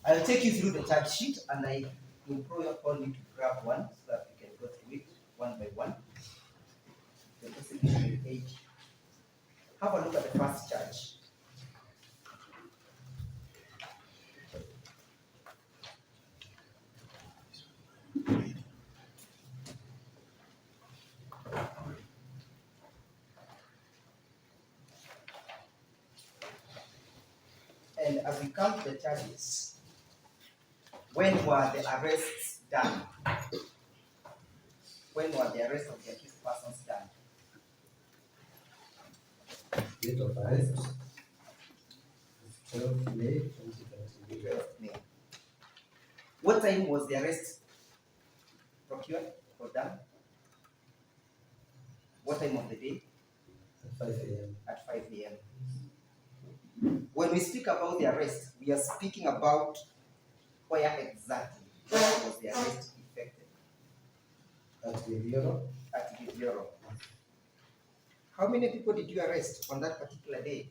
I'll take you through the charge sheet and I will probably upon you to grab one so that we can go through it one by one. The possibility age. Have a look at the first charge. And as we count the charges, when were the arrests done? When were the arrests of the accused persons done? Date of arrest is 12 May 2023. 12 May. What time was the arrest procured or done? What time of the day? At 5 a.m. At 5 a.m. When we speak about the arrest, we are speaking about where exactly was the arrest effected? At Njiru. At Njiru. How many people did you arrest on that particular day?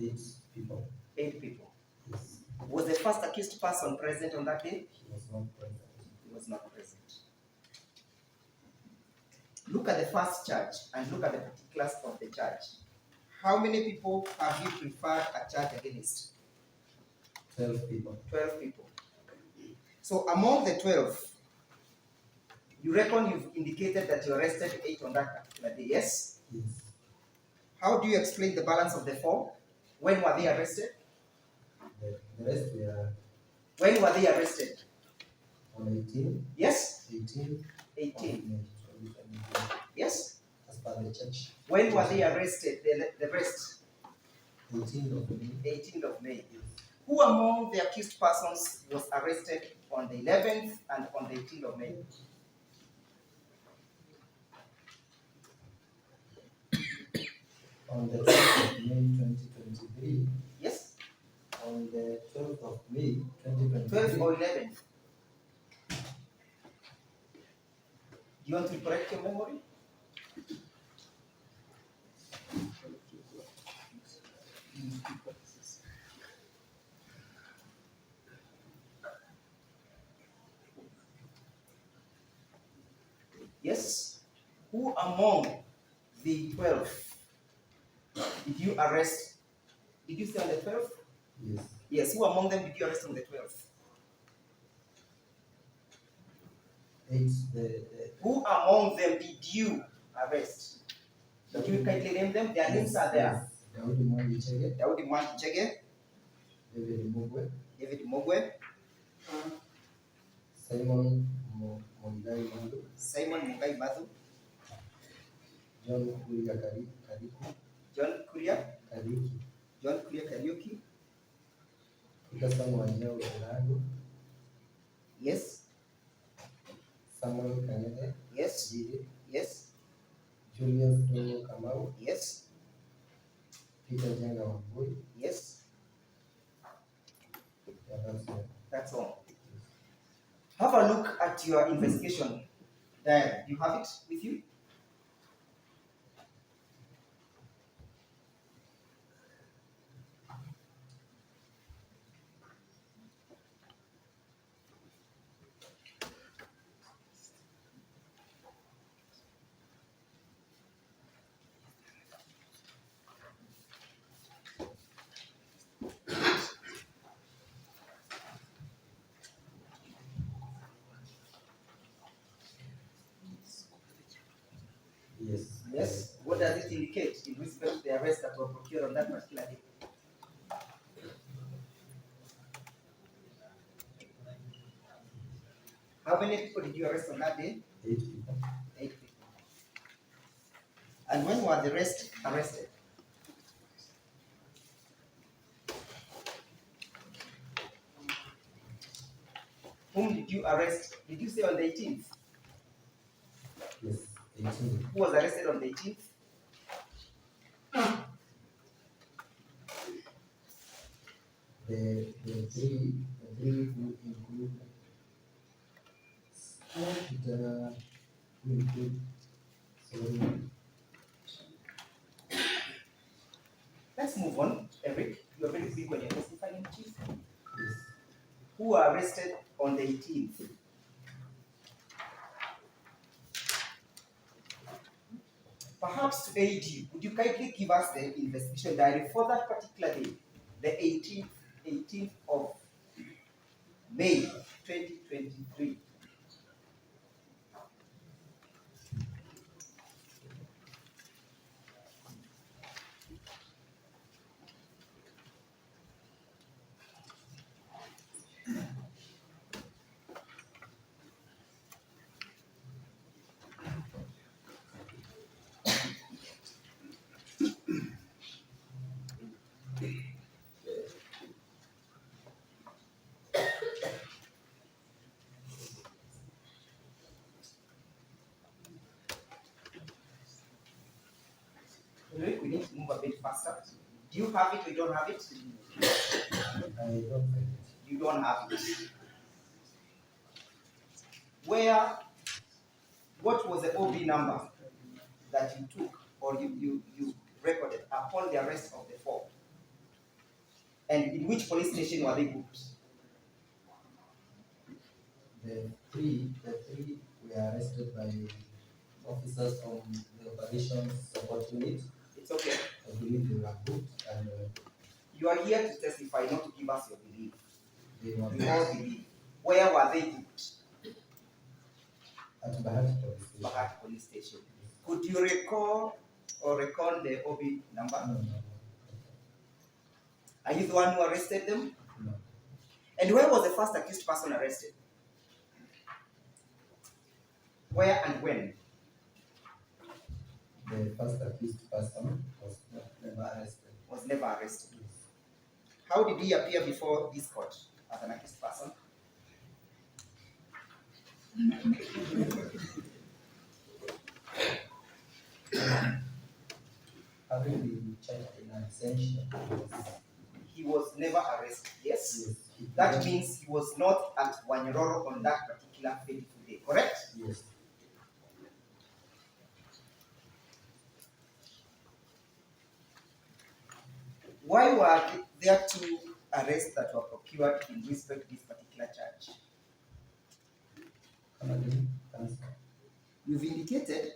8 people. 8 people. Yes. Was the first accused person present on that day? He was not present. He was not present. Look at the first charge and look at the particulars of the charge. How many people have you preferred a charge against? 12 people. 12 people. So among the 12, you reckon you've indicated that you arrested 8 on that particular day, yes? Yes. How do you explain the balance of the 4? When were they arrested? The rest were. When were they arrested? On 18. Yes? 18. 18. Yes? As per the church. When were they arrested? The rest? 18th of May. 18th of May. Who among the accused persons was arrested on the 11th and on the 18th of May? On the 12th of May 2023. Yes? On the 12th of May 2023. 12th or 11th? You want to correct your memory? Yes? Who among the 12 did you arrest? Did you say on the 12th? Yes. Yes, who among them did you arrest on the 12th? Who among them did you arrest? Did you kindly name them? Their names are there. Daudi Njenga. Daudi Njenga. David Mogwe. David Mogwe. Simon Mungai Madu. Simon Mungai Madu. John Kuria Kariku. John Kuria Kariuki. John Kuria Kariuki. Peterson Wanjao Elago. Yes. Samuel Kanede. Yes. Jiri. Yes. Julius Domo Kamau. Yes. Peter Jenga Wambui. Yes. Yeah, that's all. That's all. Have a look at your investigation diary. You have it with you? Yes. Yes. What does it indicate in respect to the arrests that were procured on that particular day? How many people did you arrest on that day? 8 people. 8 people. And when were the rest arrested? Whom did you arrest? Did you say on the 18th? Yes, 18. Who was arrested on the 18th? The three who include Let's move on, Eric. You are very big when you're testifying, Chief. yes. who were arrested on the 18th. Perhaps to aid you, would you kindly give us the investigation diary for that particular day, the 18th of May 2023? We need to move a bit faster. Do you have it or you don't have it? I don't have it. You don't have it. What was the OB number that you took or you recorded upon the arrest of the four? And in which police station were they booked? The three were arrested by officers from the operations support unit. It's okay. I believe they were booked and You are here to testify, not to give us your belief. they were We all believe. Where were they booked? at Bahati police station. Bahati police station. Could you recall the OB number? No. Are you the one who arrested them? No. And where was the first accused person arrested? Where and when? The first accused person was never arrested. Was never arrested. How did he appear before this court as an accused person? Having been checked in absentia, He was never arrested, yes? yes. That means he was not at Wanyiroro on that particular fateful day, correct? Yes. Why were there two arrests that were procured in respect to this particular charge? You've indicated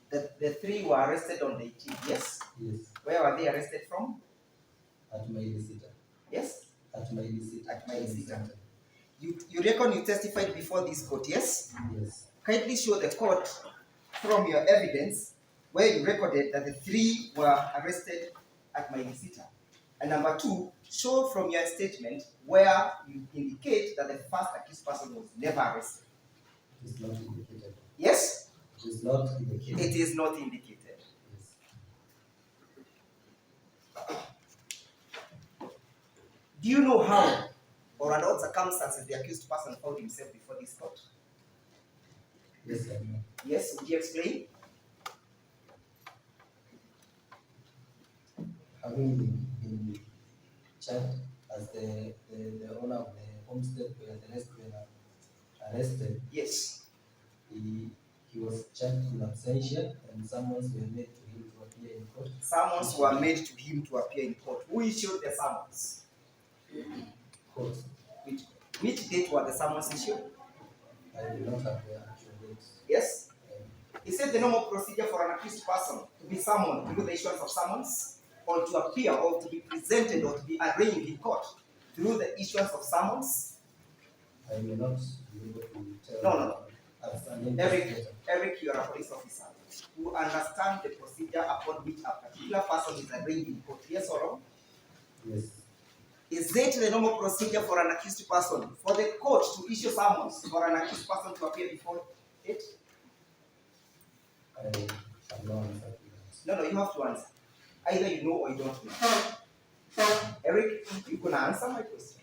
that the three were arrested on the 18th, yes? Yes. Where were they arrested from? At my visitor. Yes? At my visitor. At my visitor. You reckon you testified before this court, yes? Yes. Kindly show the court from your evidence where you recorded that the three were arrested at my visitor. And number two, show from your statement where you indicate that the first accused person was never arrested. It is not indicated. Yes? It is not indicated. It is not indicated. Yes. Do you know how or under what circumstances the accused person found himself before this court? Yes, I know. Yes, would you explain? Having been charged as the owner of the homestead where the rest were arrested, Yes. he was charged in absentia and summons were made to him to appear in court. Summons were made to him to appear in court. Who issued the summons? Court. Which date were the summons issued? I do not have the actual date. Yes? He said the normal procedure for an accused person to be summoned through the issuance of summons, or to appear, or to be presented, or to be arraigned in court through the issuance of summons. I may not be able to tell. No. As an investigator. Eric, you are a police officer who understand the procedure upon which a particular person is arraigned in court. Yes or no? Yes. Is it the normal procedure for an accused person for the court to issue summons for an accused person to appear before it? I have no answer to that. No, you have to answer. Either you know or you don't know. Eric, you gonna answer my question?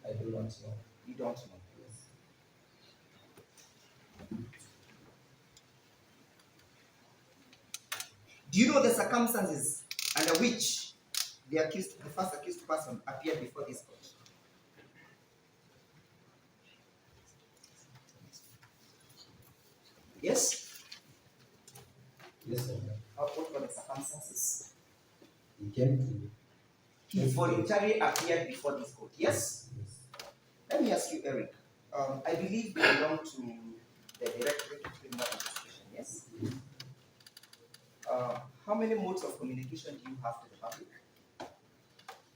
I do not know. You don't know. Yes. Do you know the circumstances under which the first accused person appeared before this court? Yes? Yes, sir. What were the circumstances? He came to. He voluntarily appeared before this court. Yes? Yes. Let me ask you, Eric. I believe you belong to the Directorate of Criminal Investigation, yes? Yes. How many modes of communication do you have to the public?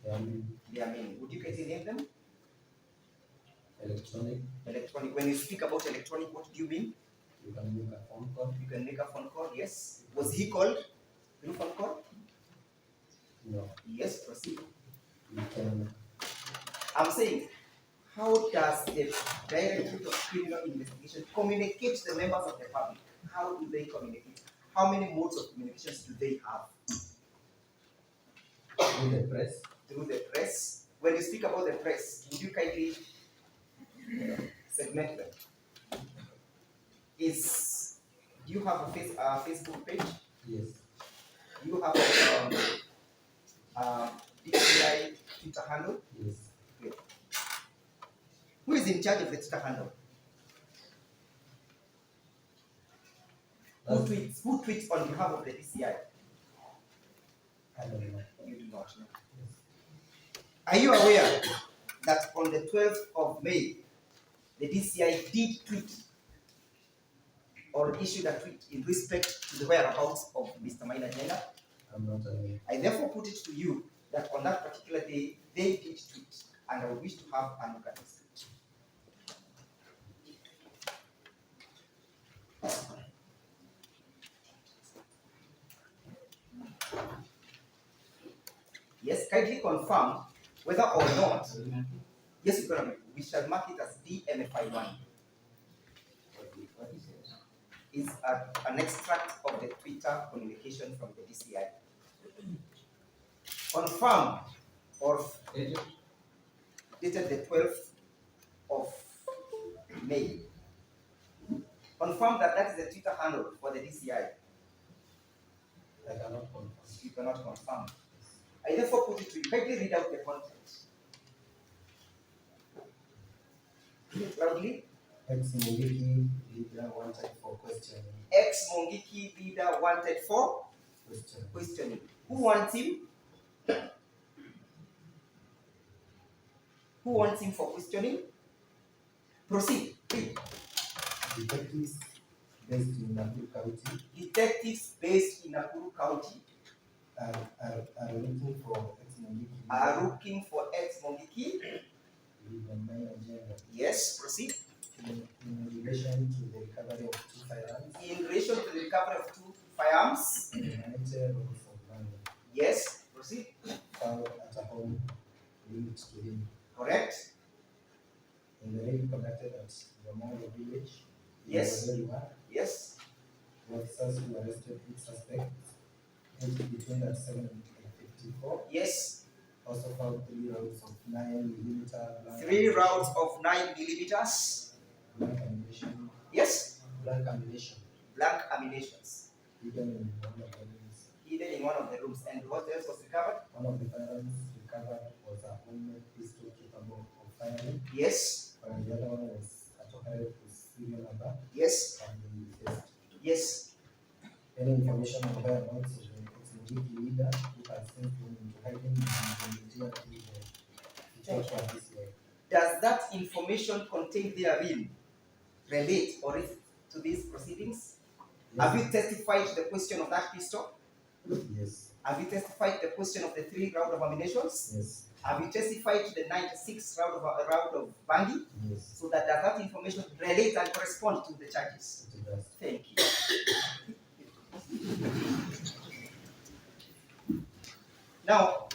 There are many. There are many. Would you kindly name them? Electronic. Electronic. When you speak about electronic, what do you mean? You can make a phone call. You can make a phone call, yes. Was he called through phone call? No. Yes, proceed. You can. I'm saying, how does the Directorate of Criminal Investigation communicate to the members of the public? How do they communicate? How many modes of communications do they have? Through the press. Through the press. When you speak about the press, would you kindly segment them? Do you have a Facebook page? Yes. Do you have a DCI Twitter handle? Yes. Good. Who is in charge of the Twitter handle? Who tweets on behalf of the DCI? I don't know. You do not know. Yes. Are you aware that on the 12th of May, the DCI did tweet or issued a tweet in respect to the whereabouts of Mr. Maina Njenga? I'm not aware. I therefore put it to you that on that particular day, they did tweet, and I wish to have a look at this tweet. Yes, kindly confirm whether or not, yes, we shall mark it as DMFI1. Is an extract of the Twitter communication from the DCI. Confirm or dated the 12th of May. Confirm that that is the Twitter handle for the DCI. I cannot confirm. You cannot confirm. I therefore put it to you. Kindly read out the content. Read it loudly. Ex-mungiki leader wanted for questioning. Ex-mungiki leader wanted for questioning. Who wants him? Who wants him for questioning? Proceed. Detectives based in Nakuru County. Detectives based in Nakuru County are looking for ex-mungiki. Are looking for ex-mungiki. Maina Njenga. Yes, proceed. In relation to the recovery of 2 firearms. In relation to the recovery of 2 firearms. Yes, proceed. Found at a home linked to him. Correct. In the raid conducted at the Mongol village. Yes. Yes. The officers who arrested 8 suspects aged between 7 and 54. Yes. Also found 3 rounds of 9mm. 3 rounds of 9 millimeters. Blank ammunition. Yes. Blank ammunition. Blank ammunitions. Hidden in one of the rooms. Hidden in one of the rooms. And what else was recovered? One of the firearms recovered was a homemade pistol capable of firing. Yes. While the other one was a tokarev with serial number. Yes. And the test. Yes. Any information on whereabouts of the ex-mungiki leader who has since gone into hiding and volunteered to the DCI. Does that information contained therein relate or is to these proceedings? Yes. Have you testified to the question of that pistol? Yes. Have you testified to the question of the 3 rounds of ammunition? Yes. Have you testified to the 96 round of bandy? Yes. So that does that information relate and correspond to the charges? It does. Thank you. Now,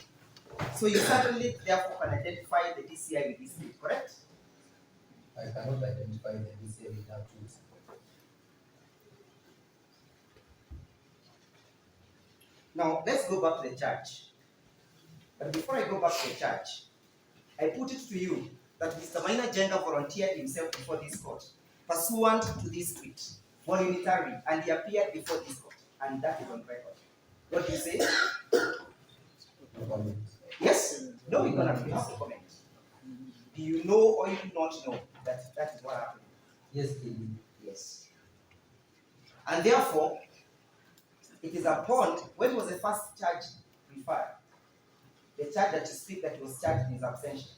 so you certainly therefore can identify the DCI with this name, correct? I cannot identify the DCI without it. Now, let's go back to the charge. But before I go back to the charge, I put it to you that Mr. Maina Njenga volunteered himself before this court, pursuant to this tweet, voluntarily, and he appeared before this court, and that is on record. What do you say? No comment. Yes? No, you have to comment. Do you know or you do not know that that is what happened? Yes, please. Yes. And therefore, it is upon, when was the first charge referred? The charge that you speak that was charged in his absentia.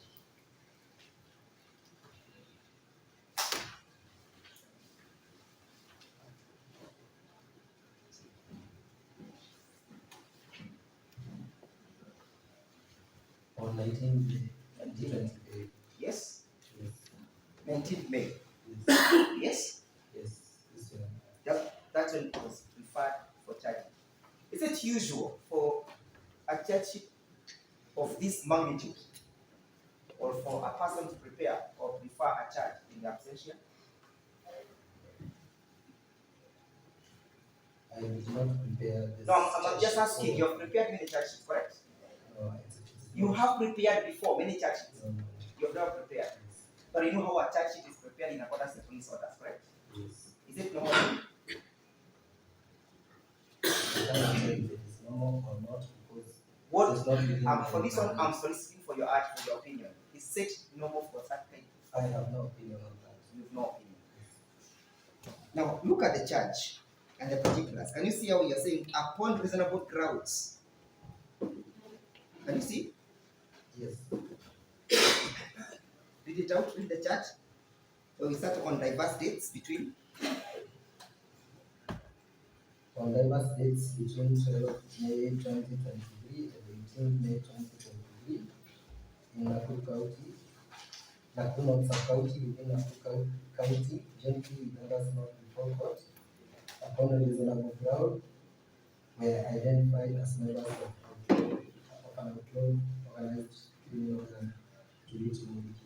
On 19th May 2023. Yes? Yes. 19th May. Yes. Yes? Yes. This year. That's when it was preferred for charging. Is it usual for a charge of this magnitude or for a person to prepare or prefer a charge in the absentia? I did not prepare this. No, I'm just asking. You have prepared many charge sheets, correct? No, You have prepared before many charge sheets. No. You have never prepared. But you know how a charge sheet is prepared in accordance with police orders, correct? Yes. Is it normal? I cannot tell if it is normal or not because What? it's not within For this one, my- I'm soliciting for your art, for your opinion. Is it normal for such kind? I have no opinion on that. You have no opinion. Now, look at the charge and the particulars. Can you see how you're saying upon reasonable grounds? Can you see? Yes. Read it out, read the charge. So we start on diverse dates between. On diverse dates between 12 May 2023 and 18 May 2023 in Nakuru County, Nakuru North Sub-County within Nakuru County, gently with others not before court, upon a reasonable ground, were identified as members of an outlaw organized criminal gang to which mungiki.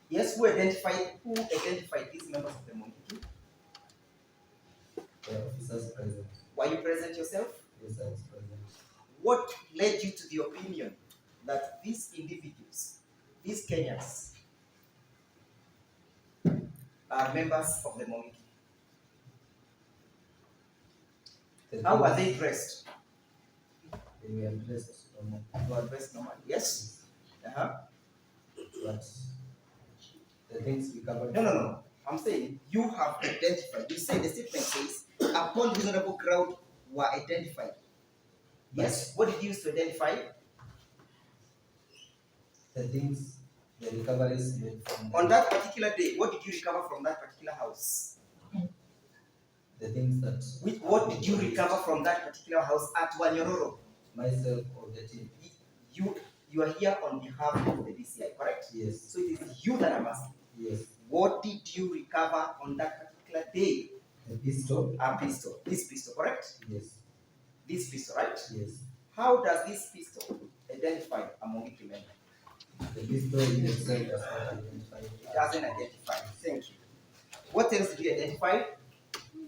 Yes, who identified these members of the mungiki? The officers present. Were you present yourself? Yes, I was present. What led you to the opinion that these individuals, these Kenyans, are members of the mungiki? How are they dressed? They were dressed normal. They were dressed normally. Yes. But the things we covered. No. I'm saying you have identified. You say the statement says upon reasonable ground were identified. Yes. What did you use to identify? The things, the recoveries made from On that particular day, what did you recover from that particular house? the things that. What did you recover from that particular house at Wanyororo? Myself or the team. You are here on behalf of the DCI, correct? Yes. So it is you that I'm asking. Yes. What did you recover on that particular day? A pistol. A pistol. This pistol, correct? Yes. This pistol, right? Yes. How does this pistol identify a mungiki member? The pistol in itself does not identify. It doesn't identify. Thank you. What else did you identify?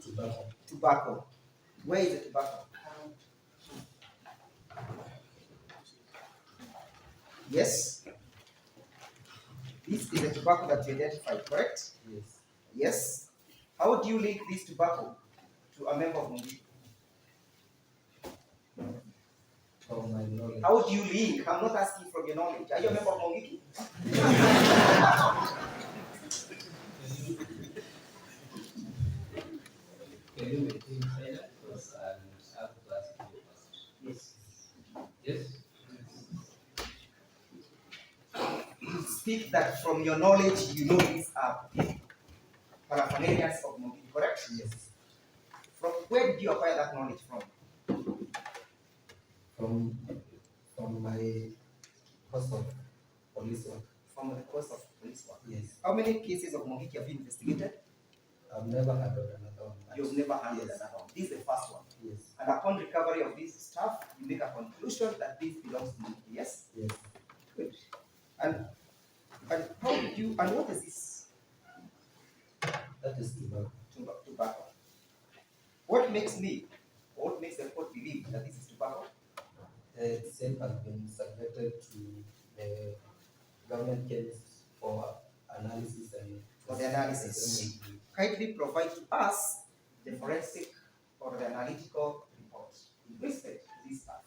Tobacco. Tobacco. Where is the tobacco? Yes. This is the tobacco that you identified, correct? Yes. Yes. How do you link this tobacco to a member of mungiki? From my knowledge. How do you link? I'm not asking from your knowledge. Are you a member of mungiki? Can you maintain silence because I have to ask you first? Yes. Yes? Speak that from your knowledge you know these are paraphernalias of mungiki, correct? Yes. From where did you acquire that knowledge from? From my course of police work. From the course of police work. Yes. How many cases of mungiki have you investigated? I've never handled another one. You've never handled Yes. another one. This is the first one. Yes. And upon recovery of this stuff, you make a conclusion that this belongs to mungiki. Yes? Yes. Good. And how did you, and what is this That is tobacco. tobacco? What makes the court believe that this is tobacco? The same has been subjected to the government chemists for analysis and For the analysis. Kindly provide to us the forensic or the analytical report in respect to this stuff.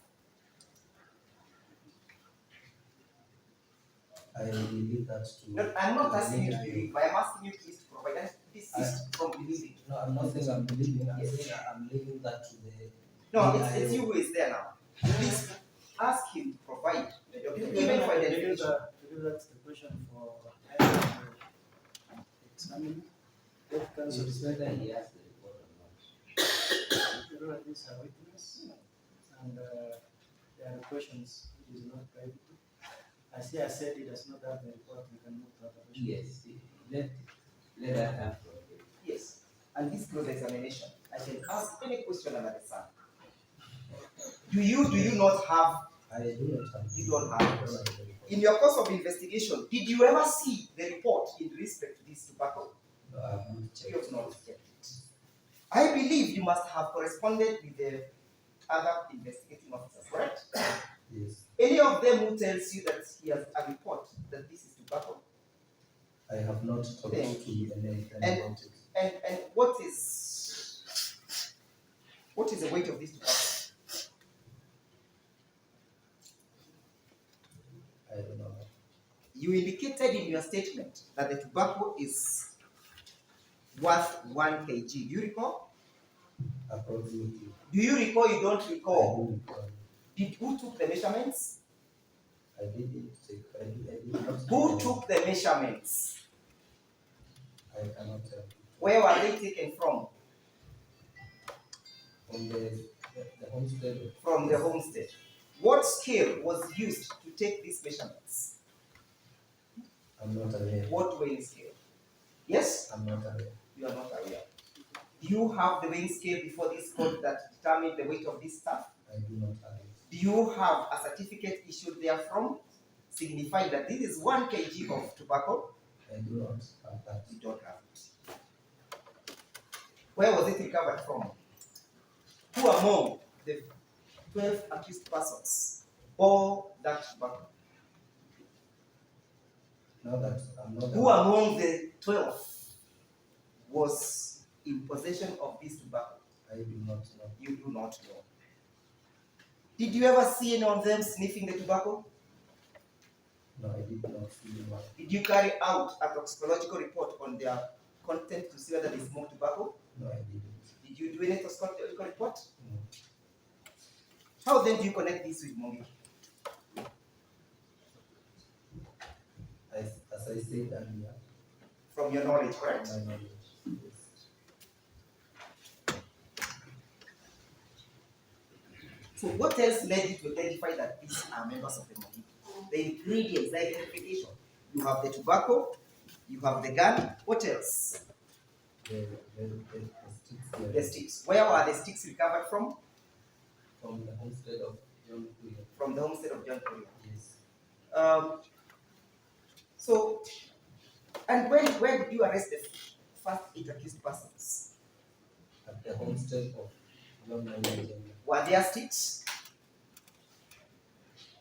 I will leave that to. No, I'm not asking you to believe, but I'm asking you please to provide us desist from believing. No, I'm not saying I'm believing. I'm saying I'm leaving that to the. No, it's you who is there now. Please ask him to provide the document, even for identification. That's the question for examiner. It's whether he has the report or not. These are witness, and there are questions which is not private. I said he does not have the report. We can move to other questions. Yes, let that come from him. Yes, and this close examination, I can ask any question under the sun. Do you not have? I do not have. You don't have it. In your course of investigation, did you ever see the report in respect to this tobacco? No, I haven't checked. You have not checked it. I believe you must have corresponded with the other investigating officers, correct? Yes. Any of them who tells you that he has a report that this is tobacco? I have not talked Thank to any about it. And what is the weight of this tobacco? I don't know. You indicated in your statement that the tobacco is worth 1 kg. Do you recall? Approximately. Do you recall? You don't I recall. do recall. Who took the measurements? I didn't take. I did not. Who took the measurements? I cannot tell. Where were they taken from? From the homestead. From the homestead. What scale was used to take these measurements? I'm not aware. What weighing scale? Yes? I'm not aware. You are not aware. Do you have the weighing scale before this court that determined the weight of this stuff? I do not have it. Do you have a certificate issued therefrom signifying that this is 1 kg of tobacco? I do not have that. You don't have it. Where was it recovered from? Who among the 12 accused persons bore that tobacco? Now that I'm not. Who among the 12 was in possession of this tobacco? I do not know. You do not know. Did you ever see any of them sniffing the tobacco? No, I did not see one. Did you carry out a toxicological report on their content to see whether they smoke tobacco? No, I didn't. Did you do any toxicological report? No. How then do you connect this with mungiki? As I said earlier, From your knowledge, correct? my knowledge. Yes. So what else led you to identify that these are members of the mungiki? The ingredients, the identification. You have the tobacco, you have the gun. What else? The sticks here. The sticks. Where were the sticks recovered from? From the homestead of John Kuya. From the homestead of John Korea. Yes. So, and where did you arrest the first 8 accused persons? At the homestead of John Maina Njenga. Were there sticks?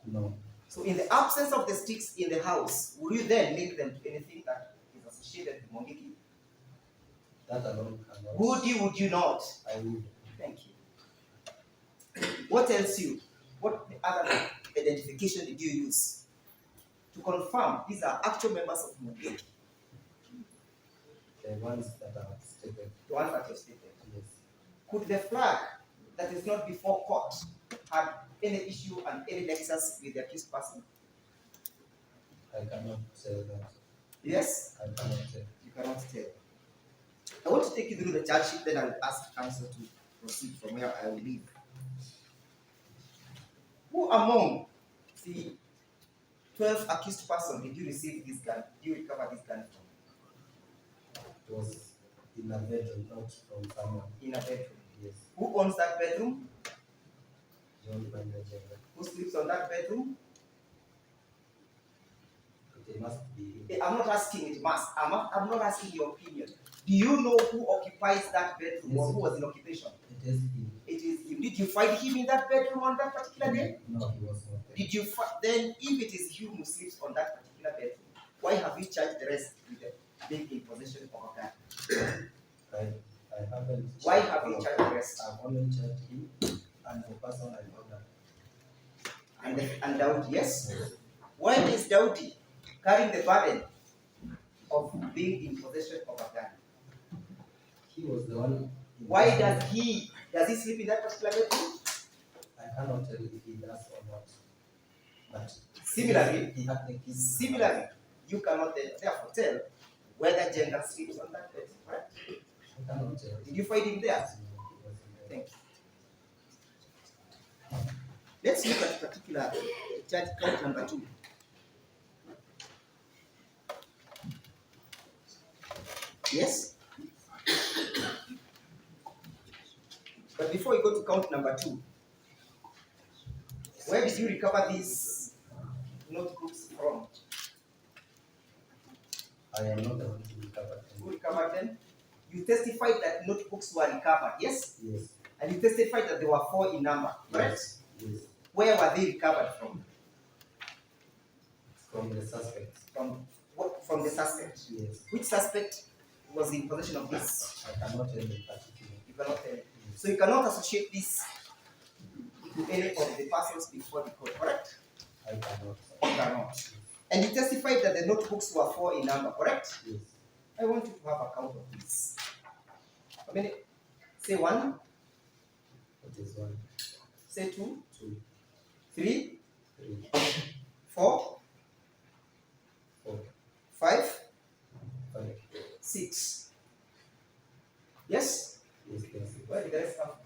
No. So, in the absence of the sticks in the house, would you then link them to anything that is associated with mungiki? That alone cannot. Would you not? I would. Thank you. What else what other identification did you use to confirm these are actual members of mungiki? The ones that are stated. The ones that you stated. Yes. Could the flag that is not before court have any issue and any nexus with the accused person? I cannot tell that. Yes? I cannot tell. You cannot tell. I want to take you through the charge sheet, then I will ask counsel to proceed from where I will leave. Who among the 12 accused persons did you receive this gun? Did you recover this gun from? It was in a bedroom, not from someone. In a bedroom. Yes. Who owns that bedroom? John Maina Njenga. Who sleeps on that bedroom? It must be. I'm not asking it must. I'm not asking your opinion. Do you know who occupies that bedroom or who was in occupation? It is him. It is him. Did you find him in that bedroom on that particular day? No, he was not there. Did you then, if it is you who sleeps on that particular bedroom, why have you charged the rest with being in possession of a gun? I haven't. Why have you charged the rest? I've only charged him and the person I know that. And Daudi, yes? Why is Daudi carrying the burden of being in possession of a gun? He was the one. Why does he sleep in that particular bedroom? I cannot tell if he does or not. But Similarly, he had the keys. Similarly, you cannot therefore tell whether Njenga sleeps on that bed, right? I cannot tell. Did you find him there? Thank you. Let's look at particular charge count number 2. Yes? But before we go to count number 2, where did you recover these notebooks from? I am not the one who recovered them. Who recovered them? You testified that notebooks were recovered, yes? Yes. And you testified that there were 4 in number, correct? Yes. Where were they recovered from? From the suspect. From the suspect? Yes. Which suspect was in possession of this? I cannot tell in particular. You cannot tell. So you cannot associate this to any of the persons before the court, correct? I cannot. You cannot. And you testified that the notebooks were 4 in number, correct? Yes. I want you to have a count of this. How many? Say 1. That is 1. Say 2. 2. 3. 3. 4. 4. 5. 5. 6. Yes? Yes. Yes. Where did the rest come from?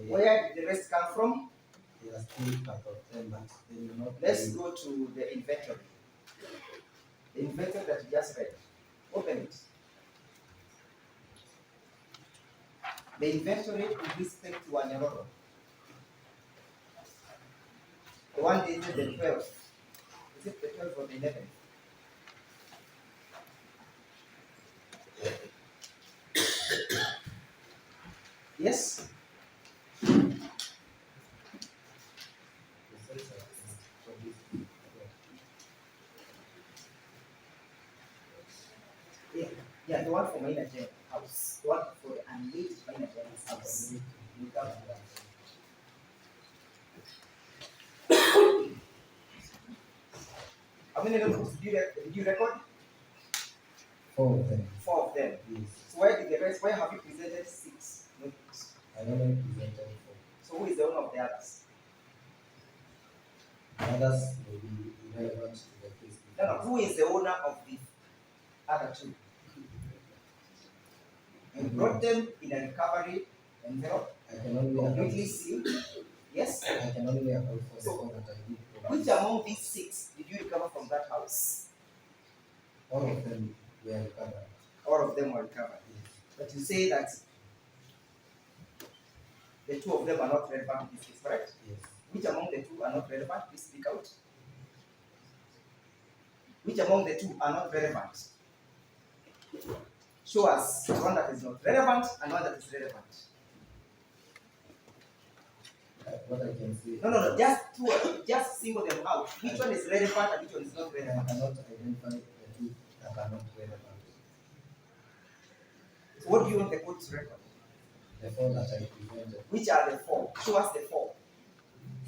Where did the rest come from? They are still part of them, but they will not. Let's go to the inventory. The inventory that you just read. Open it. The inventory with respect to Wanyororo. The one dated the 12th. Is it the 12th or the 11th? Yes? Yeah, the one for Maina Njenga house. The one for the unlit Maina Njenga's house. You come to that. How many notebooks did you record? 4 of them. 4 of them. Yes. So where have you presented 6 notebooks? I only presented 4. So who is the owner of the others? Others will be irrelevant to the case. No, who is the owner of the other 2? You brought them in a recovery envelope, I can only completely sealed. Yes? I can only account for the 4 that I did provide. Which among these 6 did you recover from that house? All of them were recovered. All of them were recovered. Yes. But you say that the 2 of them are not relevant in this case, correct? Yes. Which among the 2 are not relevant? Please speak out. Which among the 2 are not relevant? Show us one that is not relevant and one that is relevant. What I can say. No. Just single them out. Which one is relevant and which one is not I relevant? cannot identify the 2 that are not relevant. So what do you want the court to record? The 4 that I presented. Which are the 4? Show us the 4.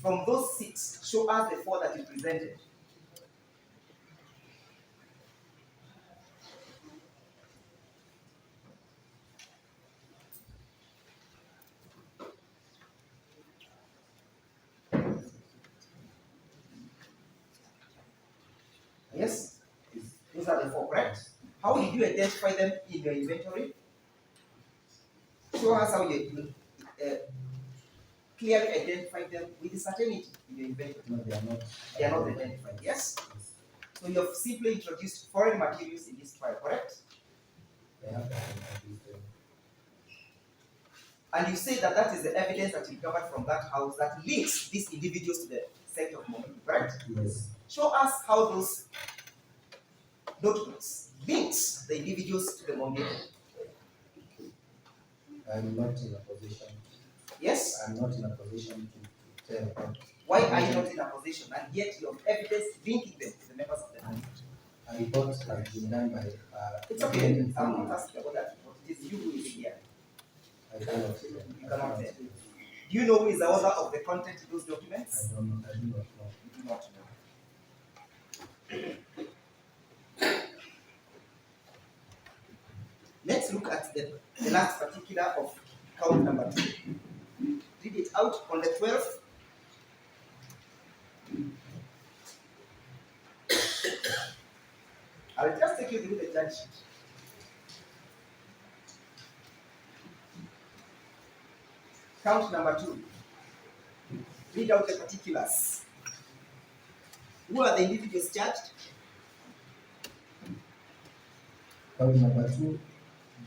From those 6, show us the 4 that you presented. Yes? Those are the 4, correct? How did you identify them in your inventory? Show us how you clearly identify them with certainty in your inventory. No, they are not. They are not identified, yes? So you have simply introduced foreign materials in this trial, correct? They have to introduce them. And you say that that is the evidence that you recovered from that house that links these individuals to the sect of Mungiki, correct? Yes. Show us how those notebooks links the individuals to the Mungiki. I'm not in a position. Yes? I'm not in a position to tell them. Why are you not in a position and yet you have evidence linking them to the members of the Mungiki? A report has been done by. It's okay. I'm not asking about that report. It is you who is here. I cannot. You cannot tell. Do you know who is the author of the content of those documents? I do not know. You do not know. let's look at the last particular of count number 2. Read it out on the 12th. I'll just take you through the charge sheet. Count number 2. Read out the particulars. Who are the individuals charged? Count number 2,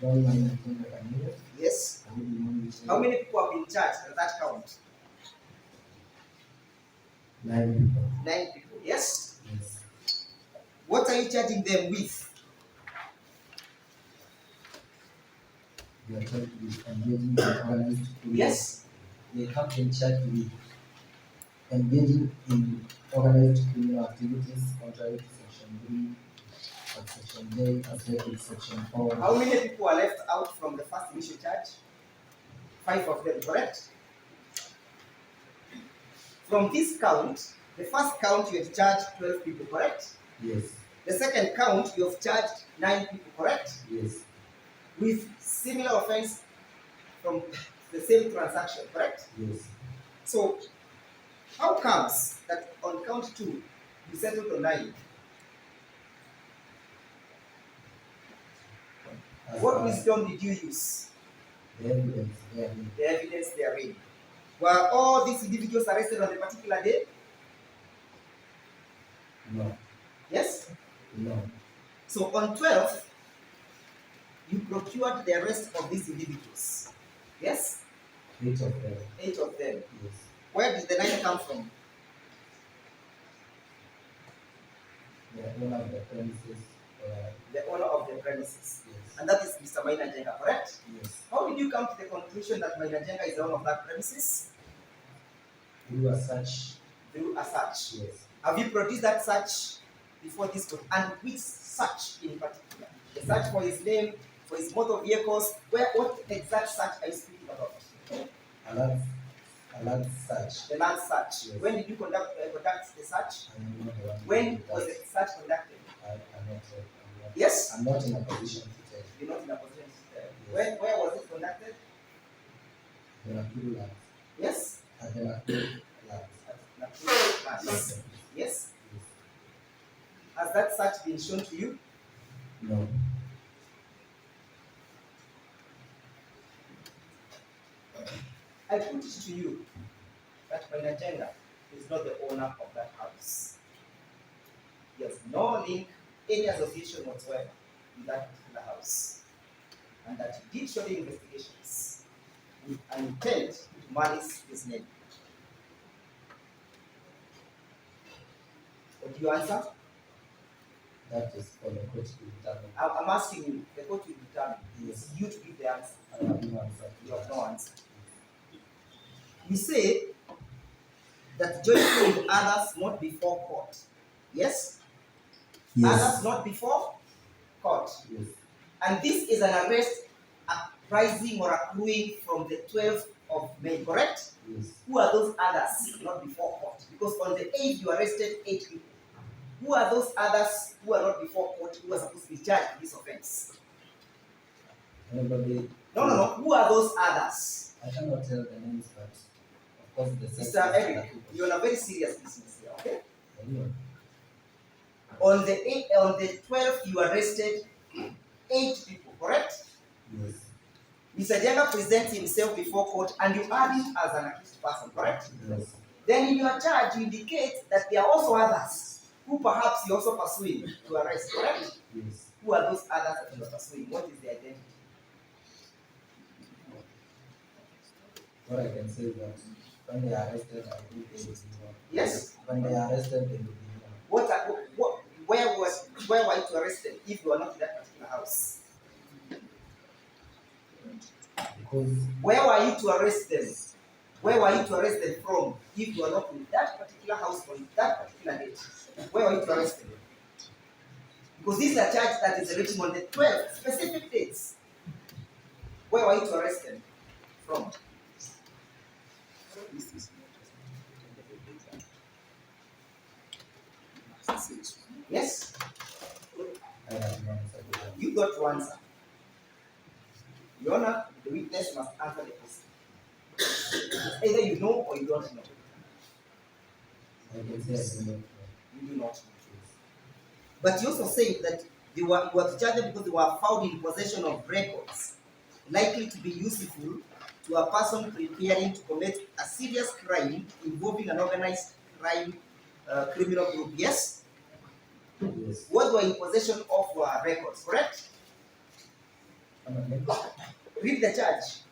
John Maina Njenga. Yes. How many people have been charged at that count? 9 people. 9 people. Yes. Yes. What are you charging them with? They are charged with engaging in organized criminal. Yes. They have been charged with engaging in organized criminal activities contrary to Section 3 of Section J as well as Section 4. How many people are left out from the first initial charge? 5 of them, correct? From this count, the first count you have charged 12 people, correct? Yes. The second count you have charged 9 people, correct? Yes. With similar offense from the same transaction, correct? Yes. So, how comes that on count 2 you settled on 9? What wisdom did you use? The evidence therein. The evidence therein. Were all these individuals arrested on a particular day? No. Yes? No. So on 12th, you procured the arrest of these individuals. Yes? 8 of them. 8 of them. Yes. Where did the 9 come from? The owner of the premises. The owner of the premises. Yes. And that is Mr. Maina Njenga, correct? Yes. How did you come to the conclusion that Maina Njenga is the owner of that premises? Through a search. Through a search. Yes. Have you produced that search before this court? And which search in particular? The search for his name, for his motor vehicles. What exact search are you speaking about? A land search. The land search. Yes. When did you conduct the search? I am not the one. When was the search conducted? I'm not. Yes? I'm not in a position to tell. You're not in a position to tell. Yes. Where was it conducted? The Nakuru land. Yes? At the Nakuru land. At Nakuru land. Yes? Yes. Has that search been shown to you? No. I put it to you that Maina Njenga is not the owner of that house. He has no link, any association whatsoever with that particular house. And that he did surely investigations with an intent to malice his name. What do you answer? That is for the court to determine. I'm asking you, the court will determine. Yes. It's you to give the answer. I have no answer. You have no answer. You say that joining with others not before court. Yes? Others not before court. Yes. And this is an arrest arising or accruing from the 12th of May, correct? Yes. Who are those others not before court? Because on the 8th you arrested 8 people. Who are those others who are not before court who are supposed to be charged with this offense? Anybody? No. Who are those others? I cannot tell the names, but of course the Mr. Eric, you're on a very serious business here, okay? Anyway. On the 12th, you arrested 8 people, correct? Yes. Mr. Njenga presents himself before court and you add him as an accused person, correct? Yes. Then in your charge, you indicate that there are also others who perhaps you're also pursuing to arrest, correct? Yes. Who are those others that you're pursuing? What is their identity? What I can say is that when they are arrested, I think they will be known. Yes? When they are arrested, they will be known. Where were you arrested if you are not in that particular house? Because Where were you to arrest them? Where were you to arrest them from if you are not in that particular house on that particular date? Where were you to arrest them? Because this is a charge that is written on the 12 specific dates. Where were you to arrest them from? Yes? I have no answer to that. You got to answer. Your Honor, the witness must answer the question. Either you know or you don't know. I can say I do not know. You do not know. But you also say that you were to charge them because they were found in possession of records likely to be useful to a person preparing to commit a serious crime involving an organized crime criminal group. Yes? Yes. What were in possession of records, correct? Come again. Read the charge.